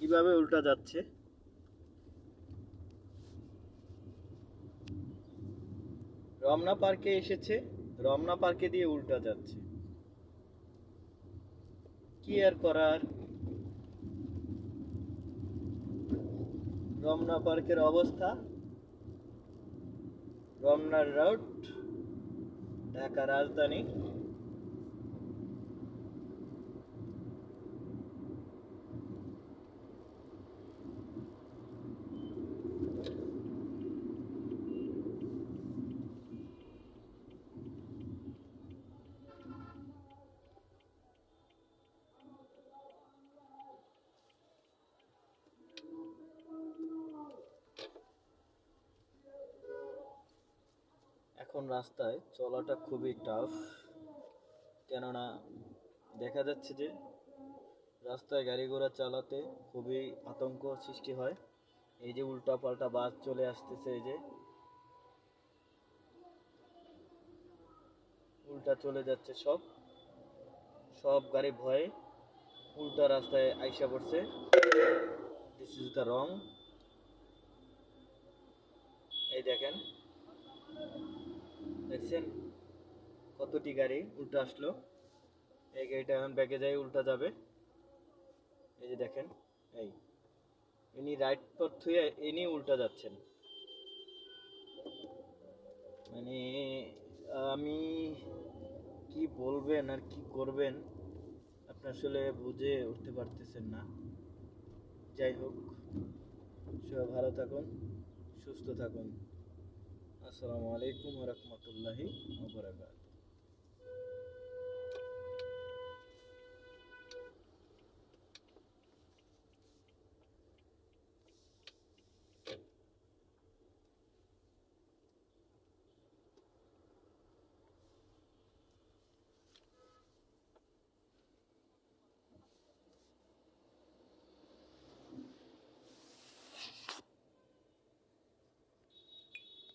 কিভাবে উল্টা যাচ্ছে। রমনা পার্কে এসেছে, রমনা পার্কে দিয়ে উল্টা যাচ্ছে। কি আর করার। রমনা পার্কের অবস্থা, রমনার রোড, ঢাকা রাজধানী। এখন রাস্তায় চলাটা খুবই টাফ, কেননা দেখা যাচ্ছে যে রাস্তায় গাড়ি ঘোড়া চালাতে খুবই আতঙ্ক সৃষ্টি হয়। এই যে উল্টা পাল্টা বাস চলে আসতেছে, এই যে উল্টা চলে যাচ্ছে, সব সব গাড়ি ভয়ে উল্টা রাস্তায় আইসা পড়ছে। This is the wrong. এই দেখেন, দেখছেন কতটি গাড়ি উল্টা আসলো। এই গাড়িটা এখন ব্যাগে যাই উল্টা যাবে। এই যে দেখেন, এই ইনি রাইট পথ থুয়ে ইনি উল্টা যাচ্ছেন। মানে আমি কি বলবেন আর কি করবেন আপনি আসলে বুঝে উঠতে পারতেছেন না। যাই হোক, সবাই ভালো থাকুন, সুস্থ থাকুন। আসসালামু আলাইকুম ওয়া রাহমাতুল্লাহি ওয়া বারাকাতুহু।